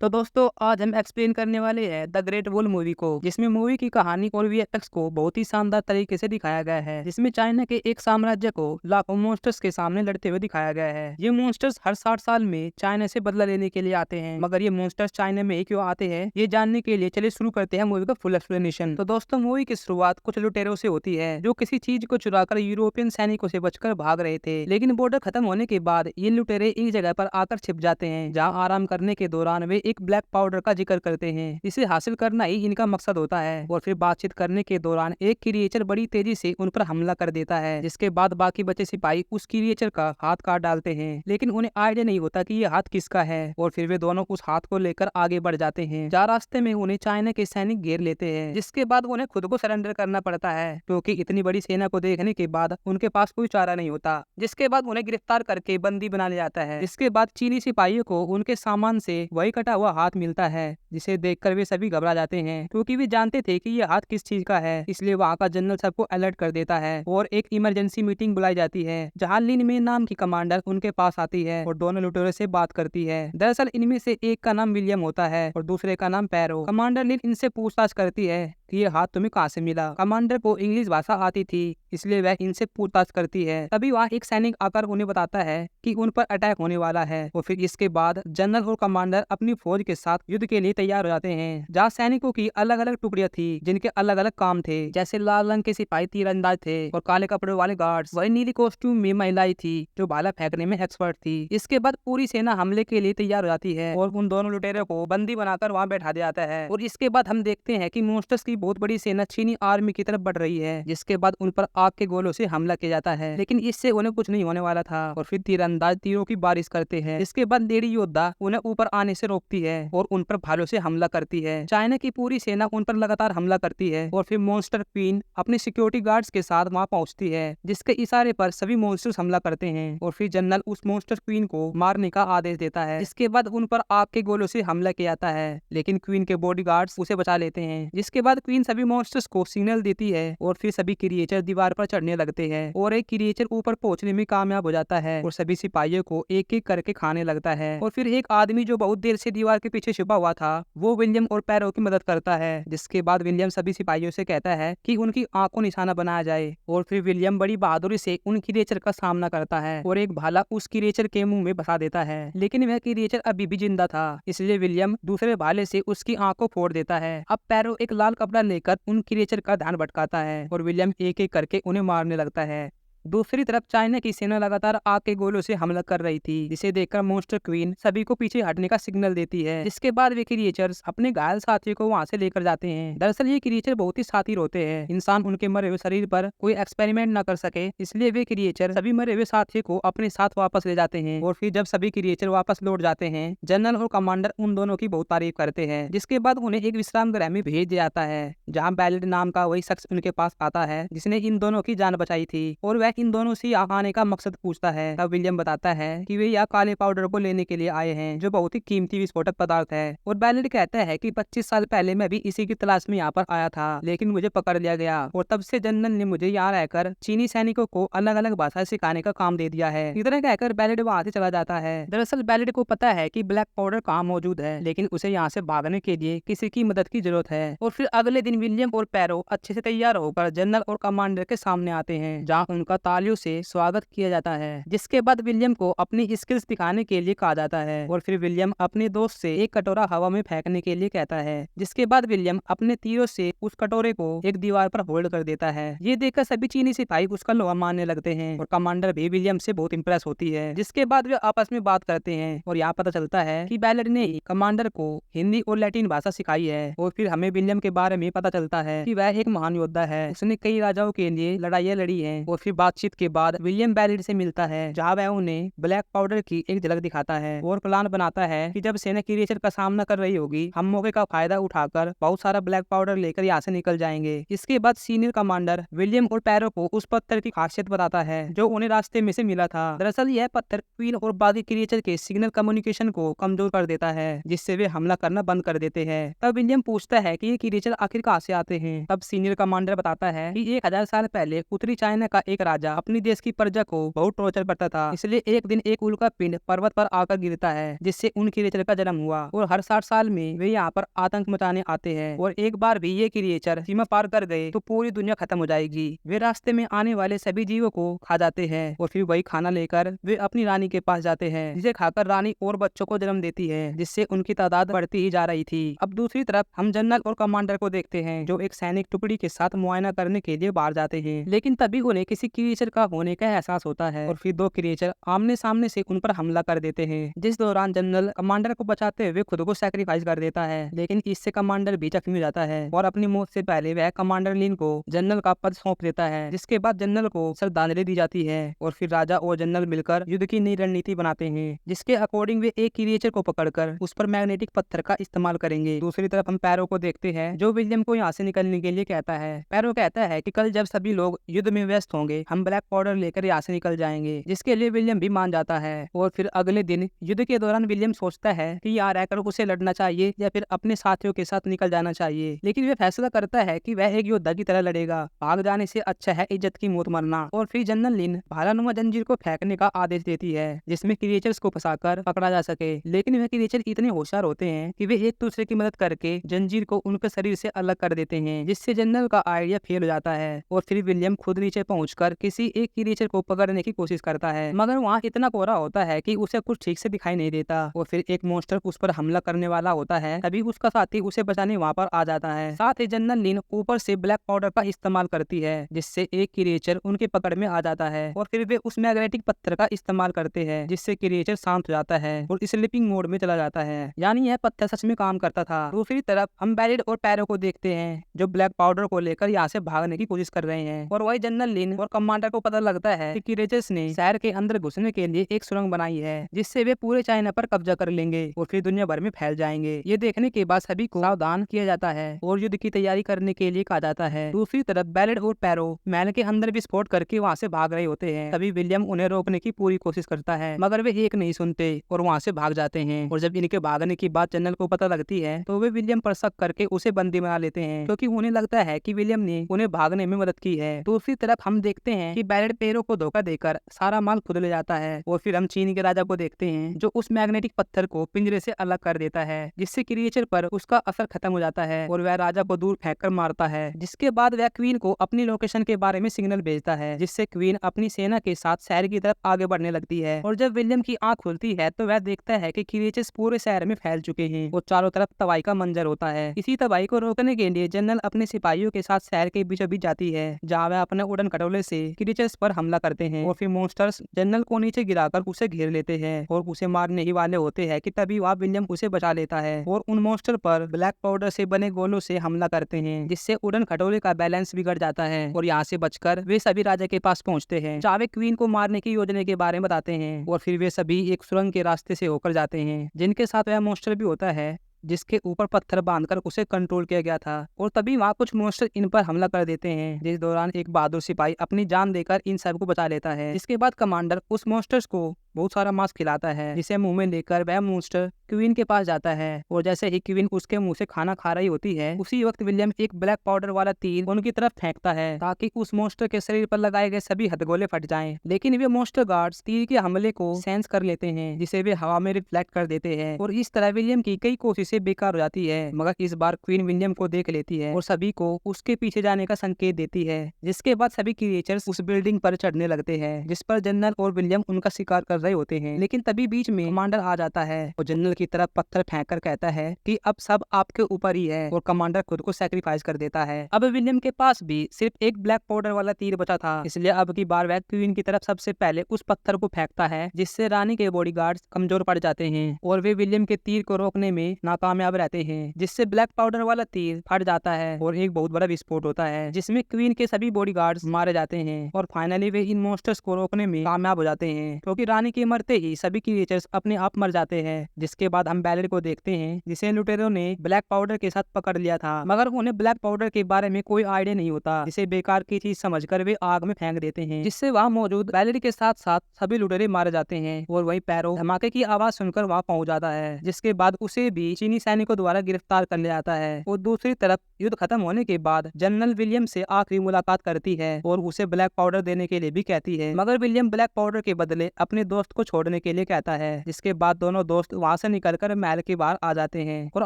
तो दोस्तों आज हम एक्सप्लेन करने वाले हैं द ग्रेट वॉल मूवी को, जिसमें मूवी की कहानी और वीएफएक्स को बहुत ही शानदार तरीके से दिखाया गया है। जिसमें चाइना के एक साम्राज्य को लाखों मॉन्स्टर्स के सामने लड़ते हुए दिखाया गया है। ये मॉन्स्टर्स हर 60 साल में चाइना से बदला लेने के लिए आते हैं, मगर ये मॉन्स्टर्स चाइना में क्यों आते हैं ये जानने के लिए चलिए शुरू करते हैं मूवी का फुल एक्सप्लेनेशन। तो दोस्तों मूवी की शुरुआत कुछ लुटेरों से होती है जो किसी चीज को चुराकर यूरोपियन सैनिकों से बचकर भाग रहे थे, लेकिन बॉर्डर खत्म होने के बाद ये लुटेरे एक जगह पर आकर छिप जाते हैं जहाँ आराम करने के दौरान वे एक ब्लैक पाउडर का जिक्र करते हैं। इसे हासिल करना ही इनका मकसद होता है और फिर बातचीत करने के दौरान एक क्रिएचर बड़ी तेजी से उन पर हमला कर देता है, जिसके बाद बाकी बचे सिपाही उस क्रिएचर का हाथ काट डालते हैं, लेकिन उन्हें आइडिया नहीं होता कि ये हाथ किसका है और फिर वे दोनों उस हाथ को लेकर आगे बढ़ जाते हैं। जहाँ रास्ते में उन्हें चाइना के सैनिक घेर लेते हैं, जिसके बाद उन्हें खुद को सरेंडर करना पड़ता है क्योंकि इतनी बड़ी सेना को देखने के बाद उनके पास कोई चारा नहीं होता। जिसके बाद उन्हें गिरफ्तार करके बंदी बना लिया जाता है। जिसके बाद चीनी सिपाहियों को उनके सामान से वही कटा हुआ हाथ मिलता है, जिसे देखकर वे सभी घबरा जाते हैं क्योंकि वे जानते थे कि ये हाथ किस चीज का है। इसलिए वहाँ का जनरल सबको अलर्ट कर देता है और एक इमरजेंसी मीटिंग बुलाई जाती है जहाँ लिन में नाम की कमांडर उनके पास आती है और दोनों लुटेरों से बात करती है। दरअसल इनमें से एक का नाम विलियम होता है और दूसरे का नाम पैरो। कमांडर लिन इनसे पूछताछ करती है कि ये हाथ तुम्हें कहाँ से मिला। कमांडर को इंग्लिश भाषा आती थी, इसलिए वह इनसे पूछताछ करती है। तभी वहाँ एक सैनिक आकर उन्हें बताता है कि उन पर अटैक होने वाला है और फिर इसके बाद जनरल और कमांडर अपनी फौज के साथ युद्ध के लिए तैयार हो जाते हैं। जहाँ सैनिकों की अलग अलग टुकड़ियां थी जिनके अलग अलग काम थे, जैसे लाल रंग के सिपाही तीरंदाज थे और काले कपड़े वाले गार्ड्स। वही नीली कॉस्ट्यूम में महिलाएं थी जो भाला फेंकने में एक्सपर्ट थी। इसके बाद पूरी सेना हमले के लिए तैयार हो जाती है और उन दोनों लुटेरों को बंदी बनाकर वहाँ बैठा दिया जाता है। और इसके बाद हम देखते हैं कि मॉन्स्टर्स की बहुत बड़ी सेना चीनी आर्मी की तरफ बढ़ रही है, जिसके बाद उन पर आग के गोलों से हमला किया जाता है, लेकिन इससे उन्हें कुछ नहीं होने वाला था और फिर तीरंदाज तीरों की बारिश करते हैं। इसके बाद लेडी योद्धा उन्हें ऊपर आने से रोकती है और उन पर भालों से हमला करती है। चाइना की पूरी सेना उन पर लगातार हमला करती है और फिर मॉन्स्टर क्वीन अपने सिक्योरिटी गार्ड्स के साथ वहाँ पहुँचती है, जिसके इशारे पर सभी मॉन्स्टर्स हमला करते हैं और फिर जनरल उस मॉन्स्टर क्वीन को मारने का आदेश देता है। इसके बाद उन पर आग के गोलों से हमला किया जाता है, लेकिन क्वीन के बॉडीगार्ड्स उसे बचा लेते हैं। जिसके बाद क्वीन सभी मॉन्स्टर्स को सिग्नल देती है और फिर सभी क्रिएचर दीवार पर चढ़ने लगते हैं और एक क्रिएचर ऊपर पहुंचने में कामयाब हो जाता है और सभी सिपाहियों को एक एक करके खाने लगता है। और फिर एक आदमी जो बहुत देर से दीवार के पीछे छुपा हुआ था वो विलियम और पैरो की मदद करता है। जिसके बाद विलियम सभी सिपाहियों से कहता है कि उनकी आंख को निशाना बनाया जाए और फिर विलियम बड़ी बहादुरी से उन क्रिएचर का सामना करता है और एक भाला उस क्रिएचर के मुंह में फंसा देता है, लेकिन वह क्रिएचर अभी भी जिंदा था, इसलिए विलियम दूसरे भाले से उसकी आंख को फोड़ देता है। अब पैरो एक लाल कपड़ा लेकर उन क्रिएचर का ध्यान भटकाता है और विलियम एक एक करके उन्हें मारने लगता है। दूसरी तरफ चाइना की सेना लगातार आग के गोलों से हमला कर रही थी, जिसे देखकर मॉन्स्टर क्वीन सभी को पीछे हटने का सिग्नल देती है। जिसके बाद वे क्रिएचर्स अपने घायल साथी को वहां से लेकर जाते हैं। दरअसल ये क्रिएचर बहुत ही शातिर होते हैं, इंसान उनके मरे हुए शरीर पर कोई एक्सपेरिमेंट न कर सके, इसलिए वे क्रिएचर सभी मरे हुए साथी को अपने साथ वापस ले जाते हैं। और फिर जब सभी क्रिएचर वापस लौट जाते हैं, जनरल और कमांडर उन दोनों की बहुत तारीफ करते हैं। जिसके बाद उन्हें एक विश्राम गृह में भेज दिया जाता है जहाँ बैलेट नाम का वही शख्स उनके पास आता है जिसने इन दोनों की जान बचाई थी और वह इन दोनों से आने का मकसद पूछता है। तब विलियम बताता है कि वे यहाँ काले पाउडर को लेने के लिए आए हैं जो बहुत ही कीमती विस्फोटक पदार्थ है। और बैलेट कहता है कि 25 साल पहले मैं भी इसी की तलाश में यहाँ पर आया था, लेकिन मुझे पकड़ लिया गया और तब से जनरल ने मुझे यहाँ रहकर चीनी सैनिकों को अलग अलग भाषा सिखाने का काम दे दिया है। इतना कहकर बैलेट वहाँ से चला जाता है। दरअसल बैलेट को पता है कि ब्लैक पाउडर कहाँ मौजूद है, लेकिन उसे यहाँ से भागने के लिए किसी की मदद की जरूरत है। और फिर अगले दिन विलियम और पैरो अच्छे से तैयार होकर जनरल और कमांडर के सामने आते हैं जहाँ उनका तालियों से स्वागत किया जाता है। जिसके बाद विलियम को अपनी स्किल्स दिखाने के लिए कहा जाता है और फिर विलियम अपने दोस्त से एक कटोरा हवा में फेंकने के लिए कहता है। जिसके बाद विलियम अपने तीरों से उस कटोरे को एक दीवार पर होल्ड कर देता है। ये देखकर सभी चीनी सिपाही उसका लोहा मारने लगते हैं और कमांडर भी विलियम से बहुत इंप्रेस होती है। जिसके बाद वे आपस में बात करते हैं और यहाँ पता चलता है कि बैलेट ने कमांडर को हिंदी और लैटिन भाषा सिखाई है। और फिर हमें विलियम के बारे में पता चलता है कि वह एक महान योद्धा है, उसने कई राजाओं के लिए लड़ाइयाँ लड़ी है। और फिर बातचीत के बाद विलियम बैलेट से मिलता है जहाँ वह उन्हें ब्लैक पाउडर की एक झलक दिखाता है और प्लान बनाता है कि जब सेना क्रिएचर का सामना कर रही होगी हम मौके का फायदा उठाकर बहुत सारा ब्लैक पाउडर लेकर यहाँ से निकल जाएंगे। इसके बाद सीनियर कमांडर विलियम और पैरो को उस पत्थर की खासियत बताता है जो उन्हें रास्ते में से मिला था। दरअसल यह पत्थर क्वीन और बाकी क्रिएचर के सिग्नल कम्युनिकेशन को कमजोर कर देता है, जिससे वे हमला करना बंद कर देते हैं। तब विलियम पूछता है कि ये क्रिएचर आखिर कहाँ से आते हैं। तब सीनियर कमांडर बताता है कि 1000 साल पहले उत्तरी चाइना का एक राज्य राजा अपनी देश की प्रजा को बहुत टॉर्चर करता था। इसलिए एक दिन एक उल्का पिंड पर्वत पर आकर गिरता है, जिससे उन क्रिएचर का जन्म हुआ और हर 60 साल में वे यहाँ पर आतंक मचाने आते हैं। और एक बार भी ये क्रिएचर सीमा पार कर गए तो पूरी दुनिया खत्म हो जाएगी। वे रास्ते में आने वाले सभी जीवों को खा जाते हैं और फिर वही खाना लेकर वे अपनी रानी के पास जाते हैं, जिसे खाकर रानी और बच्चों को जन्म देती है, जिससे उनकी तादाद बढ़ती ही जा रही थी। अब दूसरी तरफ हम जनरल और कमांडर को देखते हैं, जो एक सैनिक टुकड़ी के साथ मुआयना करने के लिए बाहर जाते हैं। लेकिन तभी उन्हें किसी क्रिएचर का होने का एहसास होता है और फिर दो क्रिएचर आमने सामने से उन पर हमला कर देते हैं, जिस दौरान जनरल कमांडर को बचाते हुए खुद को सैक्रिफाइस कर देता है। लेकिन इससे कमांडर भी जख्मी हो जाता है और अपनी मौत से पहले वह कमांडर लिन को जनरल का पद सौंप देता है, जिसके बाद जनरल को श्रद्धांजलि दी जाती है और फिर राजा और जनरल मिलकर युद्ध की नई रणनीति बनाते हैं, जिसके अकॉर्डिंग वे एक क्रिएचर को पकड़कर उस पर मैग्नेटिक पत्थर का इस्तेमाल करेंगे। दूसरी तरफ हम पैरो को देखते हैं, जो विलियम को यहाँ से निकलने के लिए कहता है। पैरो कहता है कि कल जब सभी लोग युद्ध में व्यस्त होंगे हम ब्लैक पाउडर लेकर यहाँ से निकल जाएंगे, जिसके लिए विलियम भी मान जाता है। और फिर अगले दिन युद्ध के दौरान विलियम सोचता है कि यहाँ रहकर उसे लड़ना चाहिए या फिर अपने साथियों के साथ निकल जाना चाहिए, लेकिन वह फैसला करता है कि वह एक योद्धा की तरह लड़ेगा। भाग जाने से अच्छा है इज्जत की मौत मरना। और फिर जनरल लिन भालानुमा जंजीर को फेंकने का आदेश देती है, जिसमें क्रिएचर्स को फंसाकर पकड़ा जा सके। लेकिन वह क्रिएचर इतने होशियार होते हैं कि वे एक दूसरे की मदद करके जंजीर को उनके शरीर से अलग कर देते हैं, जिससे जनरल का आइडिया फेल हो जाता है। और फिर विलियम खुद नीचे पहुंचकर किसी एक क्रिएचर को पकड़ने की कोशिश करता है, मगर वहाँ इतना कोहरा होता है कि उसे कुछ ठीक से दिखाई नहीं देता। और फिर एक मॉन्स्टर उस पर हमला करने वाला होता है, तभी उसका साथी उसे बचाने वहाँ पर आ जाता है। साथ ही जनरल लिन ऊपर से ब्लैक पाउडर का इस्तेमाल करती है, जिससे एक क्रिएचर उनके पकड़ में आ जाता है। और फिर वे उस मैग्नेटिक पत्थर का इस्तेमाल करते हैं, जिससे क्रिएचर शांत हो जाता है और स्लीपिंग मोड में चला जाता है, यानी यह पत्थर सच में काम करता था। दूसरी तरफ हम बैरिड और पैरो को देखते हैं, जो ब्लैक पाउडर को लेकर यहाँ से भागने की कोशिश कर रहे हैं। और वही जनरल लिन और कमांडर को पता लगता है कि क्रिएचर्स ने शहर के अंदर घुसने के लिए एक सुरंग बनाई है, जिससे वे पूरे चाइना पर कब्जा कर लेंगे और फिर दुनिया भर में फैल जाएंगे। ये देखने के बाद सभी को सावधान किया जाता है और युद्ध की तैयारी करने के लिए कहा जाता है। दूसरी तरफ बैरिड और पैरो महल के अंदर विस्फोट करके वहाँ से भाग रहे होते हैं, तभी विलियम उन्हें रोकने की पूरी कोशिश करता है, मगर वे एक नहीं सुनते और वहाँ से भाग जाते हैं। और जब इनके भागने की बात जनरल को पता लगती है तो वे विलियम पर शक करके उसे बंदी बना लेते हैं, क्योंकि उन्हें लगता है कि विलियम ने उन्हें भागने में मदद की है। दूसरी तरफ हम देखते हैं कि बैरिड पैरो को धोखा देकर सारा माल खुद ले जाता है। और फिर हम चीन के राजा को देखते हैं, जो उस मैग्नेटिक पत्थर को पिंजरे से अलग कर देता है, जिससे क्रिएचर पर उसका असर खत्म हो जाता है और वह राजा को दूर फेंककर मारता है। जिसके बाद वह क्वीन को अपनी लोकेशन के बारे में सिग्नल भेजता है, जिससे क्वीन अपनी सेना के साथ शहर की तरफ आगे बढ़ने लगती है। और जब विलियम की आंख खुलती है तो वह देखता है कि क्रिएचर्स पूरे शहर में फैल चुके हैं और चारों तरफ तबाही का मंजर होता है। इसी तबाही को रोकने के लिए जनरल अपने सिपाहियों के साथ शहर के बीचों बीच जाती है, जहाँ वह अपने उड़न खटोले से क्रिएचर्स पर हमला करते हैं। और फिर मॉन्स्टर्स जनरल को नीचे गिराकर उसे घेर लेते हैं और उसे मारने ही वाले होते हैं कि तभी वहाँ विलियम उसे बचा लेता है और उन मॉन्स्टर पर ब्लैक पाउडर से बने गोलों से हमला करते हैं, जिससे उड़न खटोले का बैलेंस बिगड़ जाता है। और यहाँ से बचकर वे सभी राजा के पास पहुँचते हैं, जहाँ वे क्वीन को मारने की योजना के बारे में बताते हैं। और फिर वे सभी एक सुरंग के रास्ते से होकर जाते हैं, जिनके साथ वह मॉन्स्टर भी होता है, जिसके ऊपर पत्थर बांधकर उसे कंट्रोल किया गया था। और तभी वहाँ कुछ मॉन्स्टर इन पर हमला कर देते हैं, जिस दौरान एक बहादुर सिपाही अपनी जान देकर इन सबको बचा लेता है। इसके बाद कमांडर उस मॉन्स्टर्स को बहुत सारा मांस खिलाता है, जिसे मुंह में लेकर वह मॉन्स्टर क्वीन के पास जाता है। और जैसे ही क्वीन उसके मुंह से खाना खा रही होती है, उसी वक्त विलियम एक ब्लैक पाउडर वाला तीर उनकी तरफ फेंकता है, ताकि उस मॉन्स्टर के शरीर पर लगाए गए सभी हथगोले फट जाएं। लेकिन वे मॉन्स्टर गार्ड्स तीर के हमले को सेंस कर लेते हैं, जिसे वे हवा में रिफ्लेक्ट कर देते हैं। और इस तरह विलियम की कई कोशिशें बेकार हो जाती है, मगर इस बार क्वीन विलियम को देख लेती है और सभी को उसके पीछे जाने का संकेत देती है। जिसके बाद सभी क्रिएचर्स उस बिल्डिंग पर चढ़ने लगते हैं, जिस पर जनरल और विलियम उनका शिकार कर रहे होते हैं। लेकिन तभी बीच में कमांडर आ जाता है और जनरल की तरफ पत्थर फेंककर कहता है कि अब सब आपके ऊपर ही है, और कमांडर खुद को सैक्रिफाइस कर देता है। अब विलियम के पास भी सिर्फ एक ब्लैक पाउडर वाला तीर बचा था, इसलिए अब की बार वह क्वीन की तरफ सबसे पहले उस पत्थर को फेंकता है, जिससे रानी के बॉडीगार्ड्स कमजोर पड़ जाते हैं और वे विलियम के तीर को रोकने में नाकामयाब रहते हैं, जिससे ब्लैक पाउडर वाला तीर फट जाता है और एक बहुत बड़ा विस्फोट होता है, जिसमें क्वीन के सभी बॉडीगार्ड्स मारे जाते हैं। और फाइनली वे इन मॉन्स्टर्स को रोकने में कामयाब हो जाते हैं, क्योंकि रानी यानी कि मरते ही सभी क्रिएचर्स अपने आप मर जाते हैं। जिसके बाद हम बैलेट को देखते हैं जिसे लुटेरों ने ब्लैक पाउडर के साथ पकड़ लिया था, मगर उन्हें ब्लैक पाउडर के बारे में कोई आइडिया नहीं होता, जिसे बेकार की चीज समझकर वे आग में फेंक देते हैं, जिससे वहाँ मौजूद बैलेट के साथ साथ सभी लुटेरे मारे जाते हैं। और वही पैरो धमाके की आवाज सुनकर वहाँ पहुंच जाता है, जिसके बाद उसे भी चीनी सैनिकों द्वारा गिरफ्तार कर लिया जाता है। और दूसरी तरफ युद्ध खत्म होने के बाद जनरल विलियम से आखिरी मुलाकात करती है और उसे ब्लैक पाउडर देने के लिए भी कहती है, मगर विलियम ब्लैक पाउडर के बदले अपने दोस्त को छोड़ने के लिए कहता है। जिसके बाद दोनों दोस्त वहाँ से निकलकर महल के बाहर आ जाते हैं और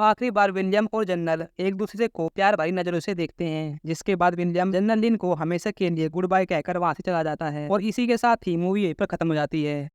आखिरी बार विलियम और जनरल एक दूसरे को प्यार भरी नजरों से देखते हैं। जिसके बाद विलियम जनरल लिन को हमेशा के लिए गुड बाय कहकर वहाँ से चला जाता है और इसी के साथ ही मूवी यहीं पर खत्म हो जाती है।